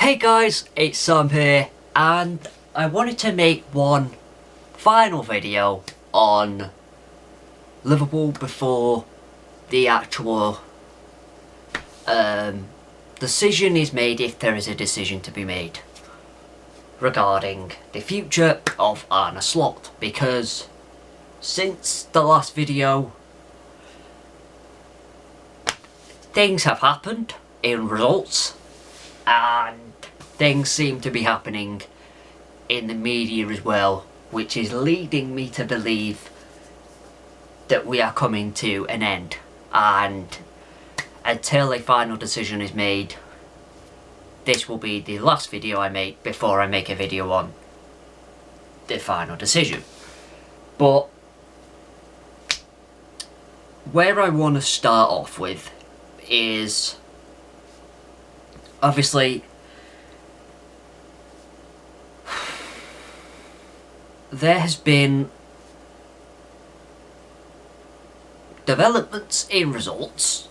Hey guys, it's Sam here, and I wanted to make one final video on Liverpool before the actual decision is made, if there is a decision to be made, regarding the future of Arne Slot, because since the last video things have happened in results and things seem to be happening in the media as well, which is leading me to believe that we are coming to an end, and until a final decision is made, this will be the last video I make before I make a video on the final decision. But where I want to start off with is, obviously, there has been developments in results.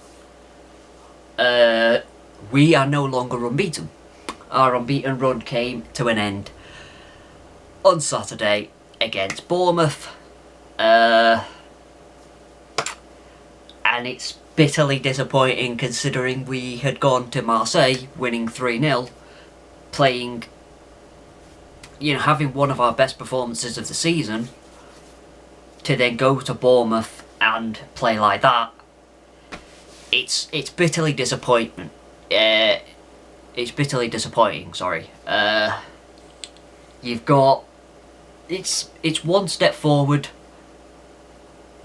We are no longer unbeaten. Our unbeaten run came to an end on Saturday against Bournemouth, and it's bitterly disappointing considering we had gone to Marseille winning 3-0, playing, having one of our best performances of the season, to then go to Bournemouth and play like that. It's bitterly disappointing. It's bitterly disappointing. Sorry. You've got it's one step forward,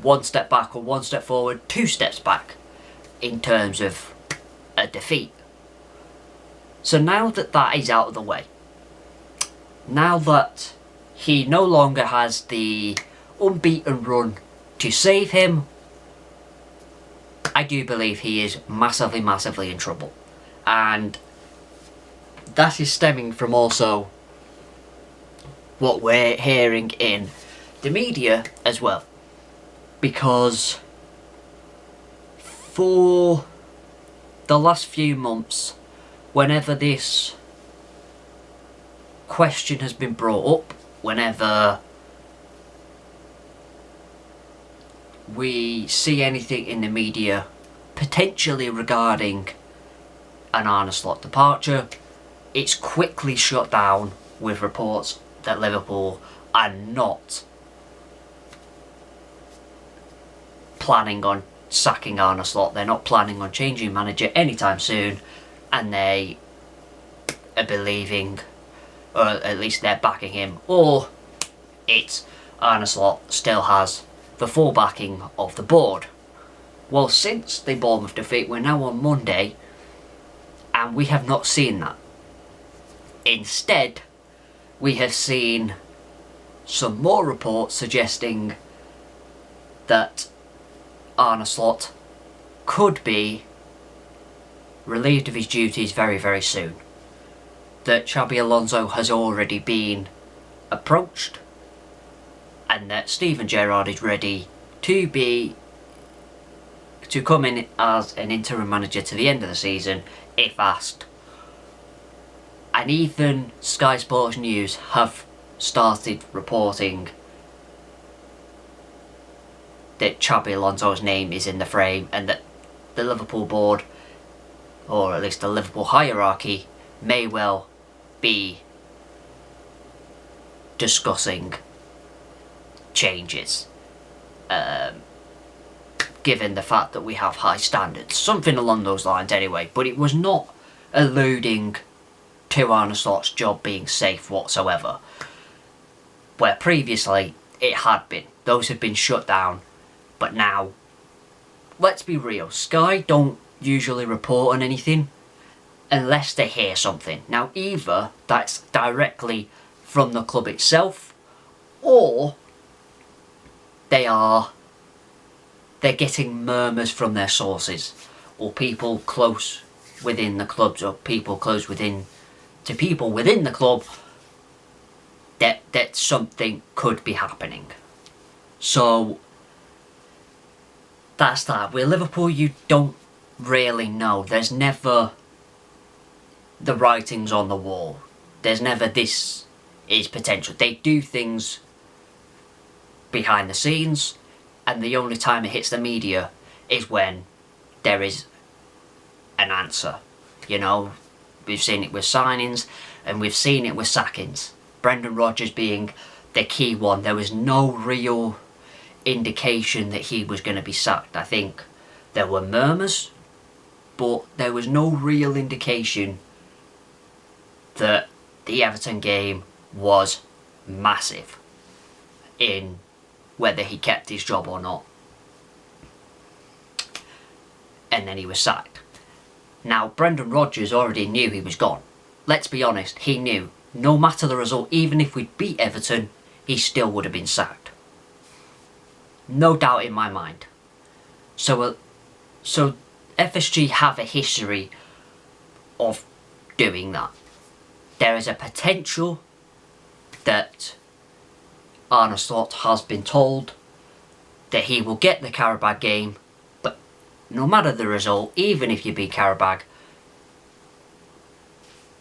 one step back, or one step forward, two steps back in terms of a defeat. So now that that is out of the way, now that he no longer has the unbeaten run to save him, I do believe he is massively in trouble. And that is stemming from also what we're hearing in the media as well. Because for the last few months, whenever this question has been brought up, whenever we see anything in the media potentially regarding an Arne Slot departure, it's quickly shut down with reports that Liverpool are not planning on sacking Arne Slot. They're not planning on changing manager anytime soon, and they are believing, or at least they're backing him, or it's Arne Slot still has the full backing of the board. Well, since the Bournemouth defeat, we're now on Monday, and we have not seen that. Instead, we have seen some more reports suggesting that Arne Slot could be relieved of his duties very soon. That Xabi Alonso has already been approached, and that Steven Gerrard is ready to come in as an interim manager to the end of the season if asked. And even Sky Sports News have started reporting that Xabi Alonso's name is in the frame, and that the Liverpool board, or at least the Liverpool hierarchy, may well be discussing changes, given the fact that we have high standards. Something along those lines anyway, but it was not alluding to Arne Slot's job being safe whatsoever, where previously it had been. Those have been shut down. But now, let's be real, Sky don't usually report on anything unless they hear something. Now, either that's directly from the club itself, or they're getting murmurs from their sources, or people close within the clubs, or people close within to people within the club, that something could be happening. So that's that. With Liverpool, you don't really know. There's never the writing's on the wall. There's never this is potential. They do things behind the scenes, and the only time it hits the media is when there is an answer. You know, we've seen it with signings and we've seen it with sackings. Brendan Rodgers being the key one. There was no real indication that he was going to be sacked. I think there were murmurs, but there was no real indication that the Everton game was massive in whether he kept his job or not. And then he was sacked. Now, Brendan Rodgers already knew he was gone. Let's be honest, he knew. No matter the result, even if we'd beat Everton, he still would have been sacked. No doubt in my mind. So FSG have a history of doing that. There is a potential that Arne Slot has been told that he will get the Qarabag game, but no matter the result, even if you beat Qarabag,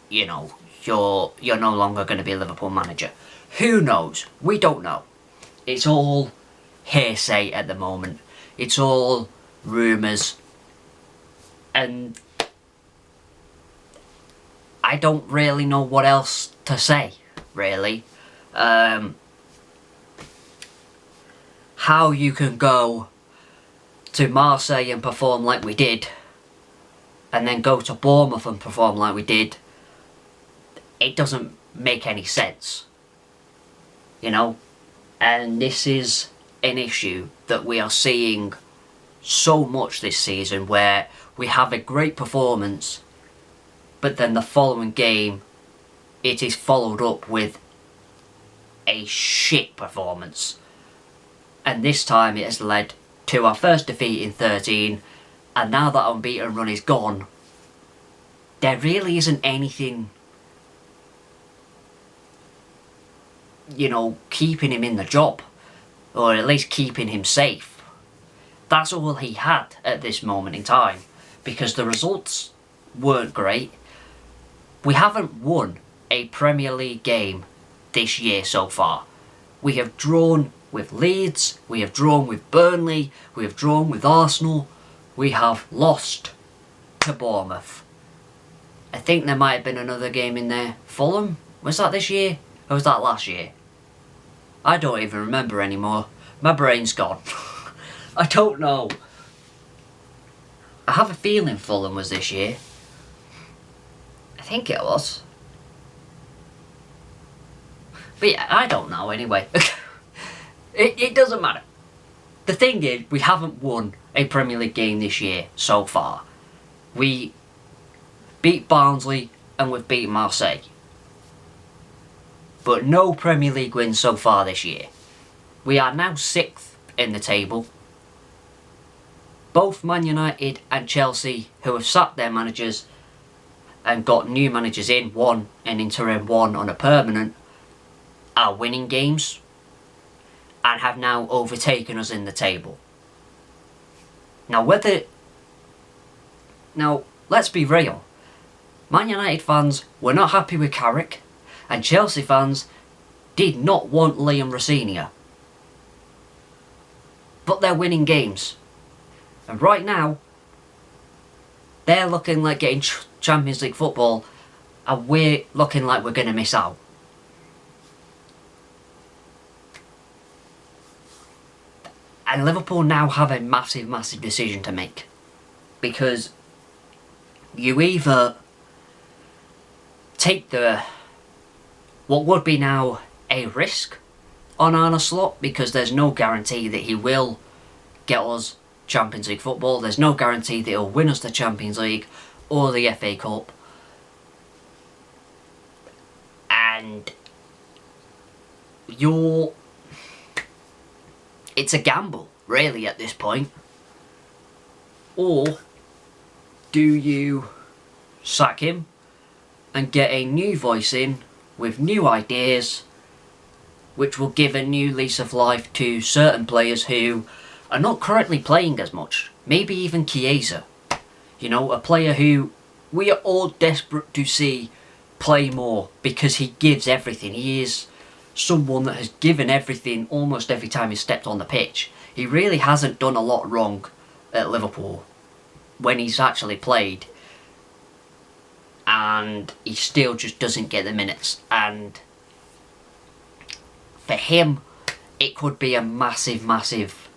you know, you're no longer going to be a Liverpool manager. Who knows? We don't know. It's all hearsay at the moment. It's all rumours, and I don't really know what else to say, really. How you can go to Marseille and perform like we did, and then go to Bournemouth and perform like we did, it doesn't make any sense. You know? And this is an issue that we are seeing so much this season, where we have a great performance, but then the following game it is followed up with a shit performance. And this time it has led to our first defeat in 13, and now that unbeaten run is gone, there really isn't anything, you know, keeping him in the job, or at least keeping him safe. That's all he had at this moment in time, because the results weren't great. We haven't won a Premier League game this year so far. We have drawn with Leeds, we have drawn with Burnley, we have drawn with Arsenal, we have lost to Bournemouth. I think there might have been another game in there. Fulham? Was that this year? Or was that last year? I don't even remember anymore. My brain's gone. I don't know. I have a feeling Fulham was this year. I think it was. But yeah, I don't know anyway. It doesn't matter. The thing is, we haven't won a Premier League game this year so far. We beat Barnsley and we've beat Marseille. But no Premier League wins so far this year. We are now 6th in the table. Both Man United and Chelsea, who have sacked their managers and got new managers in, one an interim, one on a permanent, are winning games and have now overtaken us in the table. Now let's be real. Man United fans were not happy with Carrick, and Chelsea fans did not want Liam Rosenior. But they're winning games. And right now, they're looking like getting Champions League football, and we're looking like we're going to miss out. And Liverpool now have a massive, massive decision to make. Because you either take what would be now a risk on Arne Slot, because there's no guarantee that he will get us Champions League football. There's no guarantee that he'll win us the Champions League or the FA Cup. And it's a gamble, really, at this point. Or do you sack him and get a new voice in with new ideas, which will give a new lease of life to certain players who are not currently playing as much? Maybe even Chiesa. You know, a player who we are all desperate to see play more because he gives everything. He is someone that has given everything almost every time he stepped on the pitch. He really hasn't done a lot wrong at Liverpool when he's actually played, and he still just doesn't get the minutes. And for him, it could be a massive, massive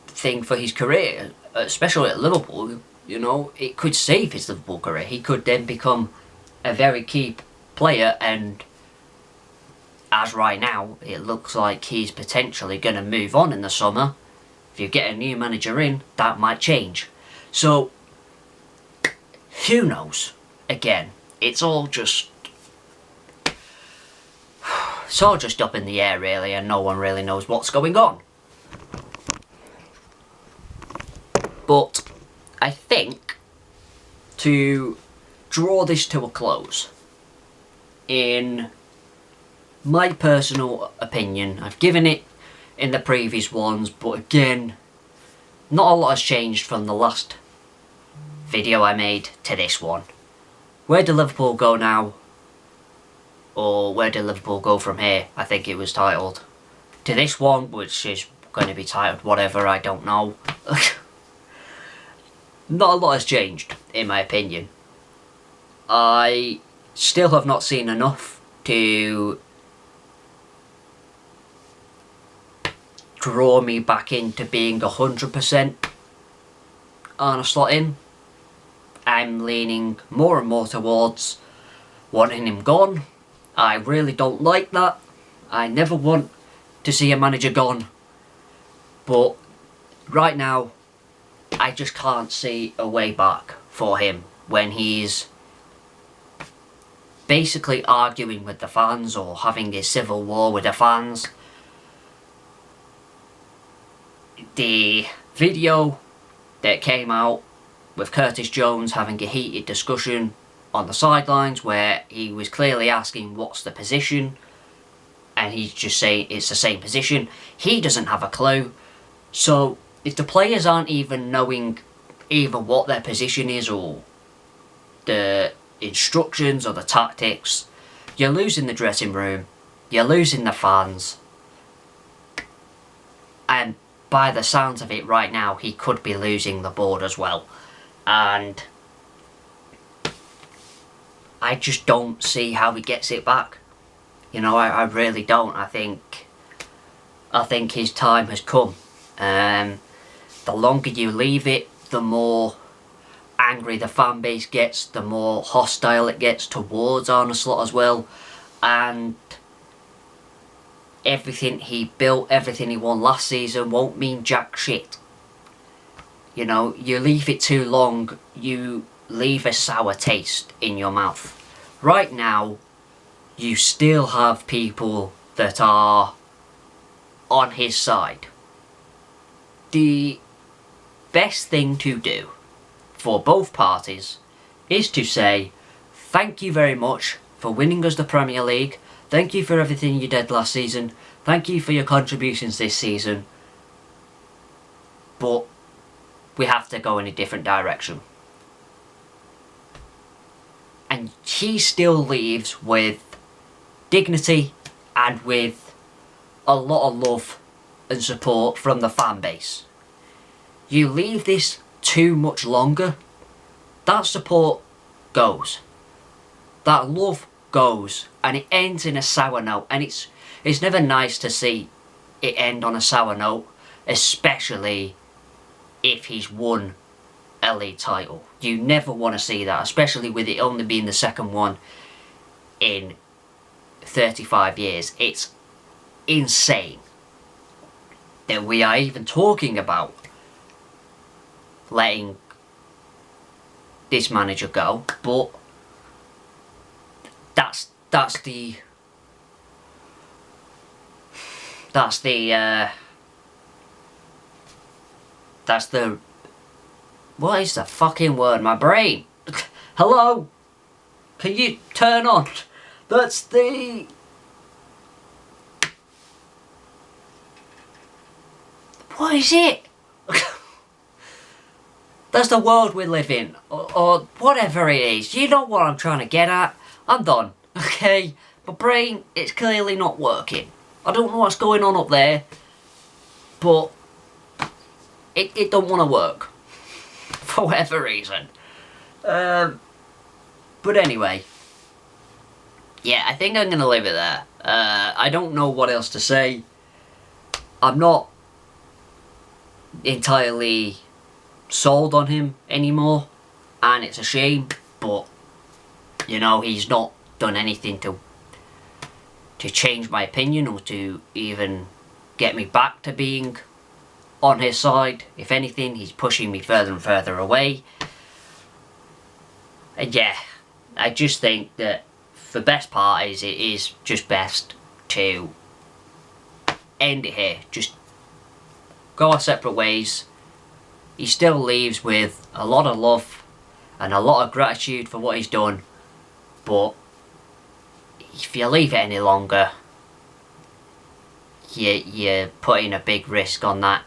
thing for his career, especially at Liverpool. You know, it could save his Liverpool career. He could then become a very key player, and as right now, it looks like he's potentially going to move on in the summer. If you get a new manager in, that might change. So, who knows? Again, it's all just up in the air really, and no one really knows what's going on. But I think, to draw this to a close, in my personal opinion, I've given it in the previous ones, but again, not a lot has changed from the last video I made to this one. Where do Liverpool go now? Or where do Liverpool go from here? I think it was titled. To this one, which is going to be titled whatever, I don't know. Not a lot has changed, in my opinion. I still have not seen enough to draw me back into being 100% Arne Slot in. I'm leaning more and more towards wanting him gone. I really don't like that. I never want to see a manager gone. But right now, I just can't see a way back for him when he's basically arguing with the fans or having a civil war with the fans. The video that came out with Curtis Jones having a heated discussion on the sidelines where he was clearly asking what's the position, and he's just saying it's the same position. He doesn't have a clue. So if the players aren't even knowing either what their position is or the instructions or the tactics, you're losing the dressing room, you're losing the fans, and by the sounds of it right now, he could be losing the board as well. And I just don't see how he gets it back. You know, I really don't. I think his time has come. The longer you leave it, the more angry the fan base gets, the more hostile it gets towards Arne Slot as well. And everything he built, everything he won last season won't mean jack shit. You know, you leave it too long, you leave a sour taste in your mouth. Right now, you still have people that are on his side. The best thing to do for both parties is to say, thank you very much for winning us the Premier League. Thank you for everything you did last season. Thank you for your contributions this season. But we have to go in a different direction. And he still leaves with dignity and with a lot of love and support from the fan base. You leave this too much longer, that support goes. That love goes, and it ends in a sour note. And it's never nice to see it end on a sour note, especially if he's won a league title. You never want to see that, especially with it only being the second one in 35 years. It's insane that we are even talking about letting this manager go, but that's the what is the fucking word? My brain. Hello? Can you turn on? That's the... What is it? That's the world we live in, or whatever it is. You know what I'm trying to get at. I'm done, okay? My brain, it's clearly not working. I don't know what's going on up there, but it don't want to work for whatever reason. But anyway, yeah, I think I'm gonna leave it there. I don't know what else to say. I'm not entirely sold on him anymore, and it's a shame, but you know, he's not done anything to change my opinion or to even get me back to being on his side. If anything, he's pushing me further and further away. And yeah, I just think that for best parties, it is just best to end it here. Just go our separate ways. He still leaves with a lot of love and a lot of gratitude for what he's done, but if you leave it any longer, you're putting a big risk on that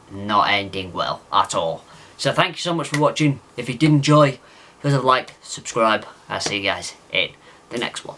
not ending well at all. So thank you so much for watching. If you did enjoy, please like, subscribe. I'll see you guys in the next one.